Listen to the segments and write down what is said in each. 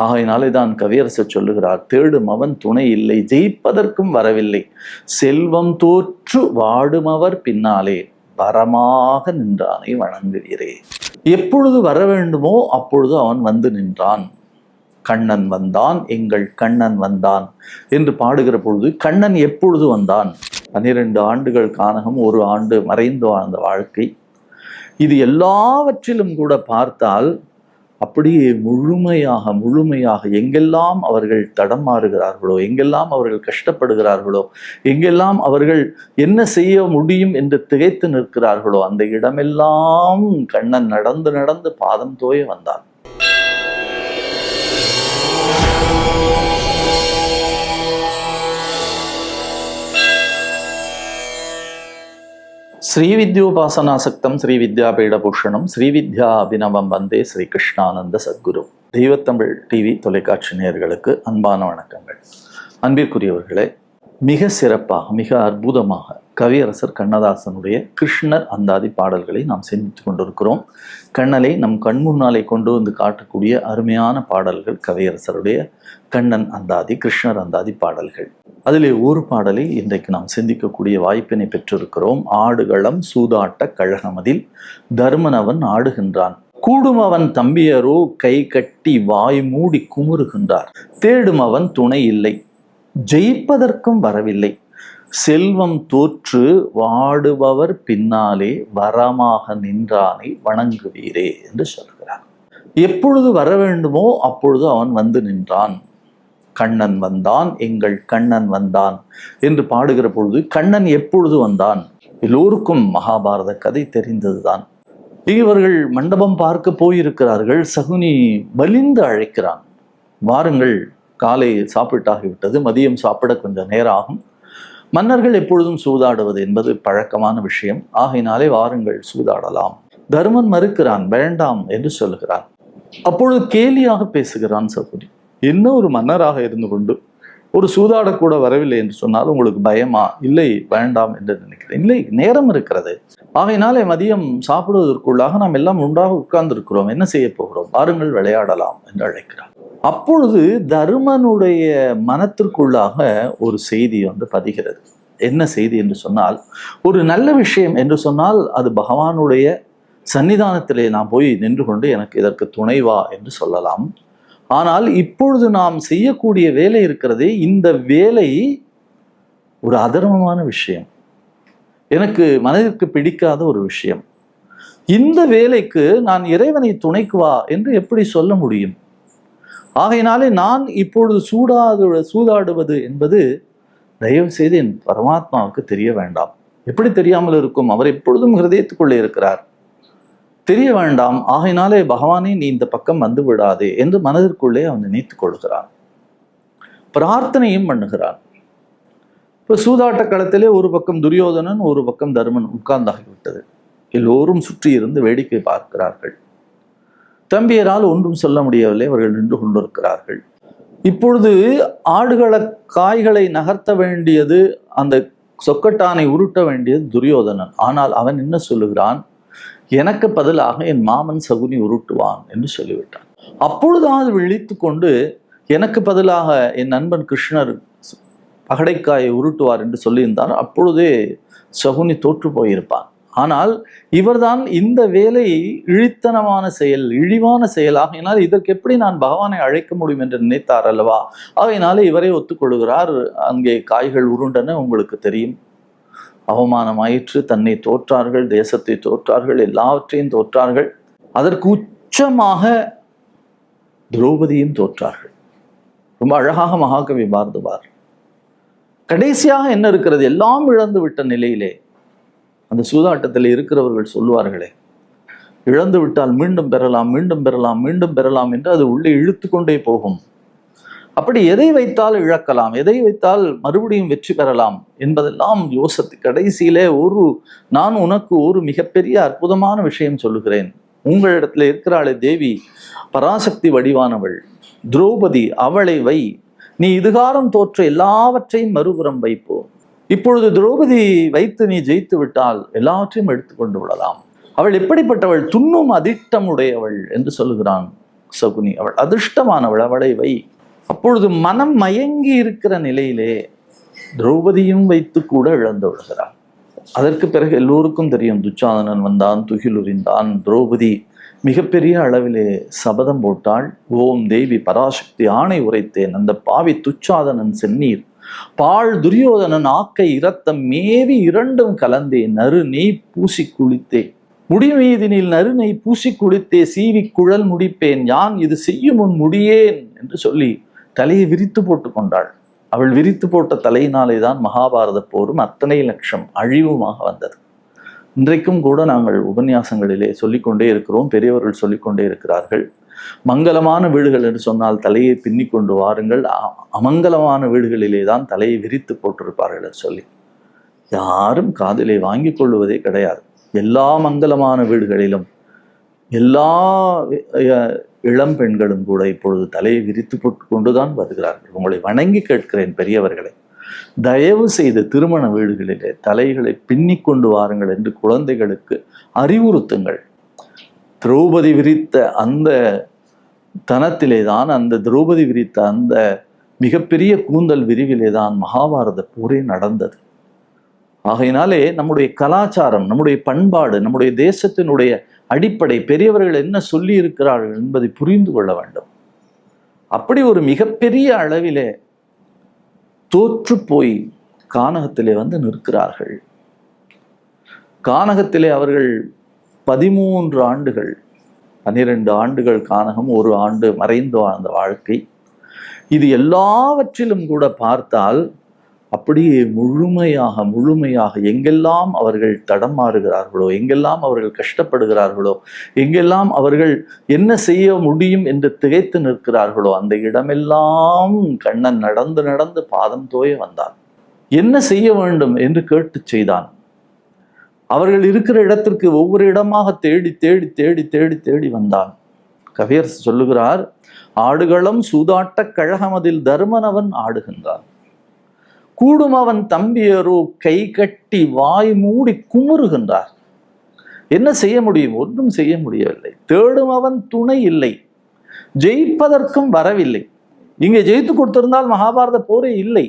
ஆகையினாலே தான் கவியரசர் சொல்லுகிறார், தேடும் அவன் துணை இல்லை, ஜெயிப்பதற்கும் வரவில்லை, செல்வம் தோற்று வாடுமவர் பின்னாலே வரமாக நின்றானை வணங்குகிறே. எப்பொழுது வர வேண்டுமோ அப்பொழுது அவன் வந்து நின்றான். கண்ணன் வந்தான், எங்கள் கண்ணன் வந்தான் என்று பாடுகிற பொழுது கண்ணன் எப்பொழுது வந்தான்? 12 ஆண்டுகள் கானகம், 1 ஆண்டு மறைந்து வாழ்ந்த வாழ்க்கை. இது எல்லாவற்றிலும் கூட பார்த்தால் அப்படியே முழுமையாக எங்கெல்லாம் அவர்கள் தடமாறுகிறார்களோ, எங்கெல்லாம் அவர்கள் கஷ்டப்படுகிறார்களோ, எங்கெல்லாம் அவர்கள் என்ன செய்ய முடியும் என்று திகைத்து நிற்கிறார்களோ, அந்த இடமெல்லாம் கண்ணன் நடந்து நடந்து பாதம் தோய வந்தான். ஸ்ரீவித்யோபாசனாசக்தம் ஸ்ரீவித்யாபீடபூஷணம் ஸ்ரீவித்யா அபிநவம் வந்தே ஸ்ரீ கிருஷ்ணானந்த சத்குரு. தெய்வத்தமிழ் டிவி தொலைக்காட்சி நேயர்களுக்கு அன்பான வணக்கங்கள். அன்பிற்குரியவர்களே, மிக சிறப்பாக, மிக அற்புதமாக கவியரசர் கண்ணதாசனுடைய கிருஷ்ணர் அந்தாதி பாடல்களை நாம் சிந்தித்து கொண்டிருக்கிறோம். கண்ணனை நம் கண் முன்னாலே கொண்டு வந்து காட்டக்கூடிய அருமையான பாடல்கள் கவியரசருடைய கண்ணன் அந்தாதி, கிருஷ்ணர் அந்தாதி பாடல்கள். அதிலே ஒரு பாடலை இன்றைக்கு நாம் சிந்திக்கக்கூடிய வாய்ப்பினை பெற்றிருக்கிறோம். ஆடுகளம் சூதாட்ட கழகமதில் தர்மனவன் ஆடுகின்றான், கூடும் அவன் தம்பியரோ கை கட்டி வாய் மூடி குமுறுகின்றார், தேடும் அவன் துணை இல்லை, ஜெயிப்பதற்கும் வரவில்லை, செல்வம் தோற்று வாடுபவர் பின்னாலே வரமாக நின்றானை வணங்குவீரே என்று சொல்கிறார். எப்பொழுது வர வேண்டுமோ அப்பொழுது அவன் வந்து நின்றான். கண்ணன் வந்தான், எங்கள் கண்ணன் வந்தான் என்று பாடுகிற பொழுது கண்ணன் எப்பொழுது வந்தான்? எல்லோருக்கும் மகாபாரத கதை தெரிந்ததுதான். இவர்கள் மண்டபம் பார்க்க போயிருக்கிறார்கள். சகுனி வலிந்து அழைக்கிறான், வாருங்கள், காலை சாப்பிட்டாகிவிட்டது, மதியம் சாப்பிட கொஞ்சம் நேரம் ஆகும். மன்னர்கள் எப்பொழுதும் சூதாடுவது என்பது பழக்கமான விஷயம். ஆகையினாலே வாருங்கள் சூதாடலாம். தர்மன் மறுக்கிறான், வேண்டாம் என்று சொல்லுகிறான். அப்பொழுது கேலியாக பேசுகிறான் சகுனி. என்ன ஒரு மன்னராக இருந்து கொண்டு ஒரு சூதாடக்கூட வரவில்லை என்று சொன்னால் உங்களுக்கு பயமா? இல்லை, வேண்டாம் என்று நினைக்கிறேன். இல்லை, நேரம் இருக்கிறது. ஆகையினாலே மதியம் சாப்பிடுவதற்குள்ளாக நாம் எல்லாம் ஒன்றாக உட்கார்ந்து இருக்கிறோம், என்ன செய்ய போகிறோம், வாருங்கள் விளையாடலாம் என்று அழைக்கிறார். அப்பொழுது தருமனுடைய மனத்திற்குள்ளாக ஒரு செய்தி பதிகிறது. என்ன செய்தி என்று சொன்னால், ஒரு நல்ல விஷயம் என்று சொன்னால் அது பகவானுடைய சன்னிதானத்திலே நாம் போய் நின்று கொண்டு எனக்கு இதற்கு துணைவா என்று சொல்லலாம். ஆனால் இப்பொழுது நாம் செய்யக்கூடிய வேலை இருக்கிறதே, இந்த வேலை ஒரு அதர்மமான விஷயம், எனக்கு மனதிற்கு பிடிக்காத ஒரு விஷயம். இந்த வேலைக்கு நான் இறைவனை துணைக்கு வா என்று எப்படி சொல்ல முடியும்? ஆகையினாலே நான் இப்பொழுது சூதாடுவது என்பது தயவு செய்து என் பரமாத்மாவுக்கு தெரிய வேண்டாம். எப்படி தெரியாமல் இருக்கும்? அவர் எப்பொழுதும் ஹிருதயத்துக்குள்ளே இருக்கிறார், தெரிய வேண்டாம். ஆகையினாலே பகவானே நீ இந்த பக்கம் வந்து விடாதே என்று மனதிற்குள்ளே அவன் நினைத்துக் கொள்கிறான். பிரார்த்தனையும் பண்ணுகிறான். இப்ப சூதாட்ட களத்திலே ஒரு பக்கம் துரியோதனன், ஒரு பக்கம் தருமன் உட்கார்ந்தாகிவிட்டது. எல்லோரும் சுற்றி இருந்து வேடிக்கை பார்க்கிறார்கள். தம்பியரால் ஒன்றும் சொல்ல முடியவில்லை, அவர்கள் நின்று கொண்டிருக்கிறார்கள். இப்பொழுது ஆடுகள காய்களை நகர்த்த வேண்டியது, அந்த சொக்கட்டானை உருட்ட வேண்டியது துரியோதனன். ஆனால் அவன் என்ன சொல்லுகிறான்? எனக்கு பதிலாக என் மாமன் சகுனி உருட்டுவான் என்று சொல்லிவிட்டான். அப்பொழுதாவது விழித்து கொண்டு எனக்கு பதிலாக என் நண்பன் கிருஷ்ணர் பகடைக்காயை உருட்டுவார் என்று சொல்லியிருந்தார், அப்பொழுதே சகுனி தோற்று போயிருப்பான். ஆனால் இவர்தான் இந்த வேலை இழித்தனமான செயல், இழிவான செயலாகினால் இதற்கு எப்படி நான் பகவானை அழைக்க முடியும் என்று நினைத்தார் அல்லவா? ஆகையினாலே இவரை ஒத்துக்கொள்கிறார். அங்கே காய்கள் உருண்டன, உங்களுக்கு தெரியும். அவமானமாயிற்று, தன்னை தோற்றார்கள், தேசத்தை தோற்றார்கள், எல்லாவற்றையும் தோற்றார்கள். அதற்கு உச்சமாக திரௌபதியும் தோற்றார்கள். ரொம்ப அழகாக மகாகவி பாரதியார் கடைசியாக என்ன இருக்கிறது? எல்லாம் இழந்து விட்ட நிலையிலே அந்த சூதாட்டத்தில் இருக்கிறவர்கள் சொல்லுவார்களே, இழந்து விட்டால் மீண்டும் பெறலாம், மீண்டும் பெறலாம், மீண்டும் பெறலாம் என்று அது உள்ளே இழுத்து கொண்டே போகும். அப்படி எதை வைத்தால் இழக்கலாம், எதை வைத்தால் மறுபடியும் வெற்றி பெறலாம் என்பதெல்லாம் யோசித்து கடைசியிலே நான் உனக்கு ஒரு மிகப்பெரிய அற்புதமான விஷயம் சொல்லுகிறேன். உங்களிடத்துல இருக்கிறாளே தேவி, பராசக்தி வடிவானவள் திரௌபதி, அவளை வை, நீ இதுகாரம் தோற்ற எல்லாவற்றையும் மறுபுறம் வைப்போம். இப்பொழுது திரௌபதி வைத்து நீ ஜெயித்து விட்டால் எல்லாவற்றையும் எடுத்துக்கொண்டு விடலாம். அவள் எப்படிப்பட்டவள்? துண்ணும் அதிட்டம் உடையவள் என்று சொல்லுகிறான் சகுனி, அவள் அதிர்ஷ்டமானவள், அவளை வை. அப்பொழுது மனம் மயங்கி இருக்கிற நிலையிலே திரௌபதியும் வைத்து கூட இழந்து விடுகிறாள். அதற்கு பிறகு எல்லோருக்கும் தெரியும், துச்சாதனன் வந்தான், துகிலுரிந்தான். திரௌபதி மிகப்பெரிய அளவிலே சபதம் போட்டாள். ஓம் தேவி பராசக்தி ஆணை உரைத்தேன், அந்த பாவி துச்சாதனன் செந்நீர் பால் துரியோதனன் ஆக்கை இரத்தம் மேவி இரண்டும் கலந்தே நறு நெய் பூசி குளித்தே, முடிமீதினில் நறு நெய் பூசி குளித்தே சீவி குழல் முடிப்பேன், யான் இது செய்யும் முன் முடியேன் என்று சொல்லி தலையை விரித்து போட்டு கொண்டாள். அவள் விரித்து போட்ட தலையினாலே தான் மகாபாரத போரும் அத்தனை லட்சம் அழிவுமாக வந்தது. இன்றைக்கும் கூட நாங்கள் உபன்யாசங்களிலே சொல்லிக்கொண்டே இருக்கிறோம், பெரியவர்கள் சொல்லிக்கொண்டே இருக்கிறார்கள். மங்களமான வீடுகள் என்று சொன்னால் தலையை பின்னி கொண்டு வாருங்கள், அமங்கலமான வீடுகளிலே தான் தலையை விரித்து போட்டிருப்பார்கள் என்று சொல்லி யாரும் காதிலே வாங்கி கொள்வதே கிடையாது. எல்லா மங்களமான வீடுகளிலும் எல்லா இளம் பெண்களும் கூட இப்பொழுது தலையை விரித்து போட்டு கொண்டுதான் வருகிறார்கள். உங்களை வணங்கி கேட்கிறேன் பெரியவர்களை, தயவு செய்து திருமண வீடுகளிலே தலைகளை பின்னி கொண்டு வாருங்கள் என்று குழந்தைகளுக்கு அறிவுறுத்துங்கள். திரௌபதி விரித்த அந்த தனத்திலே தான், அந்த திரௌபதி விரித்த அந்த மிகப்பெரிய கூந்தல் விரிவிலே தான் மகாபாரத போரே நடந்தது. ஆகையினாலே நம்முடைய கலாச்சாரம், நம்முடைய பண்பாடு, நம்முடைய தேசத்தினுடைய அடிப்படை, பெரியவர்கள் என்ன சொல்லி இருக்கிறார்கள் என்பதை புரிந்து கொள்ள வேண்டும். அப்படி ஒரு மிகப்பெரிய அளவிலே தோற்று போய் கானகத்திலே வந்து நிற்கிறார்கள். கானகத்திலே அவர்கள் 13 ஆண்டுகள், 12 ஆண்டுகள் கானகம், 1 ஆண்டு மறைந்து வாழ்ந்த வாழ்க்கை. இது எல்லாவற்றிலும் கூட பார்த்தால் அப்படியே முழுமையாக எங்கெல்லாம் அவர்கள் தடமாறுகிறார்களோ, எங்கெல்லாம் அவர்கள் கஷ்டப்படுகிறார்களோ, எங்கெல்லாம் அவர்கள் என்ன செய்ய முடியும் என்று திகைத்து நிற்கிறார்களோ, அந்த இடமெல்லாம் கண்ணன் நடந்து நடந்து பாதம் தோய வந்தான். என்ன செய்ய வேண்டும் என்று கேட்டு செய்தான். அவர்கள் இருக்கிற இடத்திற்கு ஒவ்வொரு இடமாக தேடி தேடி தேடி தேடி தேடி வந்தான். கவியரசு சொல்லுகிறார், ஆடுகளம் சூதாட்ட கழகமதில் தர்மனவன் ஆடுகின்றான், கூடும் அவன் தம்பியரோ கை கட்டி வாய் மூடி குமுறுகின்றார். என்ன செய்ய முடியும்? ஒன்றும் செய்ய முடியவில்லை. தேடும் அவன் துணை இல்லை, ஜெயிப்பதற்கும் வரவில்லை. இங்கே ஜெயித்து கொடுத்திருந்தால் மகாபாரத போரே இல்லை.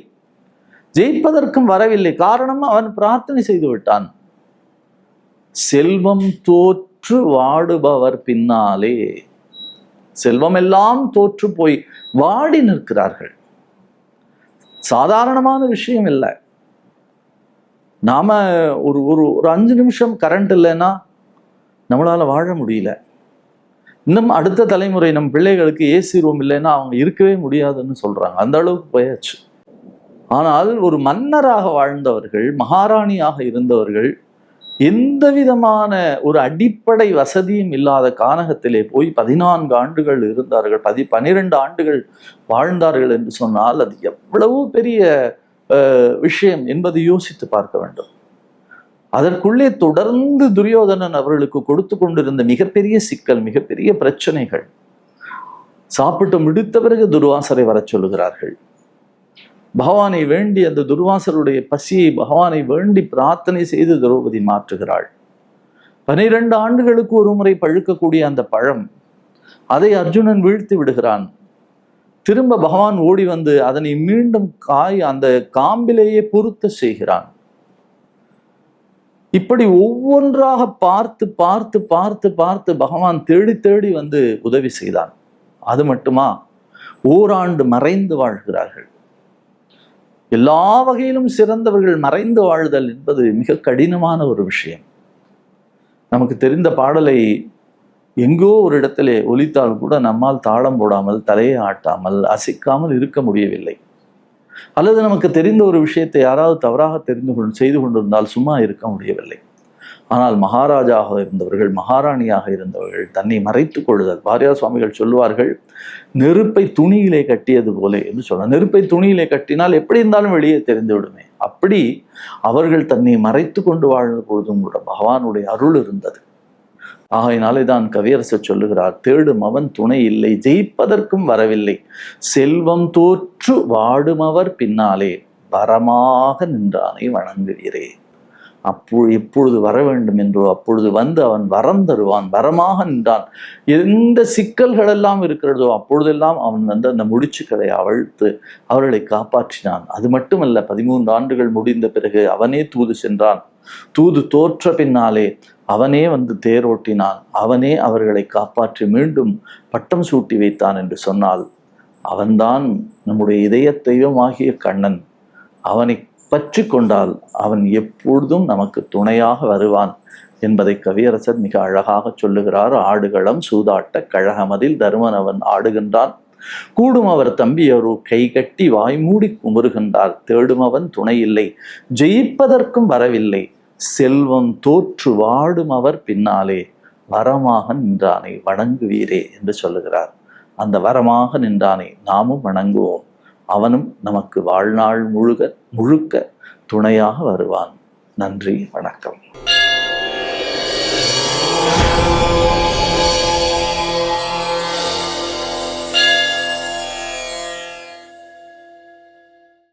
ஜெயிப்பதற்கும் வரவில்லை. காரணம், அவன் பிரார்த்தனை செய்து விட்டான். செல்வம் தோற்று வாடுபவர் பின்னாலே, செல்வம் எல்லாம் தோற்று போய் வாடி நிற்கிறார்கள். சாதாரணமான விஷயம் இல்லை. நாம ஒரு 5 நிமிஷம் கரண்ட் இல்லைன்னா நம்மளால வாழ முடியல. இன்னும் அடுத்த தலைமுறை நம் பிள்ளைகளுக்கு ஏசி ரூம் இல்லைன்னா அவங்க இருக்கவே முடியாதுன்னு சொல்றாங்க. அந்த அளவுக்கு போயாச்சு. ஆனால் ஒரு மன்னராக வாழ்ந்தவர்கள், மகாராணியாக இருந்தவர்கள், எந்த விதமான ஒரு அடிப்படை வசதியும் இல்லாத கானகத்திலே போய் 14 ஆண்டுகள் இருந்தார்கள், 12 ஆண்டுகள் வாழ்ந்தார்கள் என்று சொன்னால் அது எவ்வளவு பெரிய விஷயம் என்பதை யோசித்து பார்க்க வேண்டும். அதற்குள்ளே தொடர்ந்து துரியோதனன் அவர்களுக்கு கொடுத்து கொண்டிருந்த மிகப்பெரிய சிக்கல், மிகப்பெரிய பிரச்சனைகள். சாப்பிட்டு முடித்த பிறகு துர்வாசரை வர சொல்லுகிறார்கள். பகவானை வேண்டி, அந்த துர்வாசருடைய பசியை பகவானை வேண்டி பிரார்த்தனை செய்து திரௌபதி மாற்றுகிறாள். 12 ஆண்டுகளுக்கு ஒரு முறை பழுக்கக்கூடிய அந்த பழம், அதை அர்ஜுனன் வீழ்த்தி விடுகிறான். திரும்ப பகவான் ஓடி வந்து அதனை மீண்டும் அந்த காம்பிலேயே பொருத்த செய்கிறான். இப்படி ஒவ்வொன்றாக பார்த்து பார்த்து பார்த்து பார்த்து பகவான் தேடி தேடி வந்து உதவி செய்தான். அது மட்டுமா, ஓராண்டு மறைந்து வாழ்கிறார்கள். எல்லா வகையிலும் சிறந்தவர்கள் மறைந்து வாழ்தல் என்பது மிக கடினமான ஒரு விஷயம். நமக்கு தெரிந்த பாடலை எங்கோ ஒரு இடத்திலே ஒலித்தால் கூட நம்மால் தாளம் போடாமல், தலையை ஆட்டாமல், அசைக்காமல் இருக்க முடியவில்லை. அல்லது நமக்கு தெரிந்த ஒரு விஷயத்தை யாராவது தவறாக செய்து கொண்டிருந்தால் சும்மா இருக்க முடியவில்லை. ஆனால் மகாராஜாக இருந்தவர்கள், மகாராணியாக இருந்தவர்கள் தன்னை மறைத்து கொள்ளுதல். வாரியார் சுவாமிகள் சொல்லுவார்கள், நெருப்பை துணியிலே கட்டியது போல என்று சொல்ல. நெருப்பை துணியிலே கட்டினால் எப்படி இருந்தாலும் வெளியே தெரிந்து விடுமே. அப்படி அவர்கள் தன்னை மறைத்து கொண்டு வாழ்ந்த பொழுதும் கூட பகவானுடைய அருள் இருந்தது. ஆகையினாலே தான் கவியரசர் சொல்லுகிறார், தேடும் அவன் துணை இல்லை, ஜெயிப்பதற்கும் வரவில்லை, செல்வம் தோற்று வாடுமவர் பின்னாலே வரமாக நின்றானை வணங்குவீரே. எப்பொழுது வர வேண்டும் என்றோ அப்பொழுது வந்து அவன் வரம் தருவான், வரமாக நின்றான். எந்த சிக்கல்கள் எல்லாம் இருக்கிறதோ அப்பொழுதெல்லாம் அவன் வந்து அந்த முடிச்சுக்களை அவிழ்த்து அவர்களை காப்பாற்றினான். அது மட்டுமல்ல, 13 ஆண்டுகள் முடிந்த பிறகு அவனே தூது சென்றான். தூது தோற்ற பின்னாலே அவனே வந்து தேரோட்டினான். அவனே அவர்களை காப்பாற்றி மீண்டும் பட்டம் சூட்டி வைத்தான் என்று சொன்னால், அவன்தான் நம்முடைய இதய தெய்வமாகிய கண்ணன். அவனை பற்றி கொண்டால் அவன் எப்பொழுதும் நமக்கு துணையாக வருவான் என்பதை கவியரசர் மிக அழகாக சொல்லுகிறார். ஆடுகளம் சூதாட்ட கழகமதில் தருமன் அவன் ஆடுகின்றான், கூடும் அவர் தம்பியரோ கைகட்டி வாய்மூடி குமுறுகின்றார். தேடும் அவன் துணை இல்லை, ஜெயிப்பதற்கும் வரவில்லை, செல்வம் தோற்று வாடும் அவர் பின்னாலே வரமாக நின்றானை வணங்குவீரே என்று சொல்லுகிறார். அந்த வரமாக நின்றானை நாமும் வணங்குவோம். அவனும் நமக்கு வாழ்நாள் முழுக்க துணையாக வருவான். நன்றி, வணக்கம்.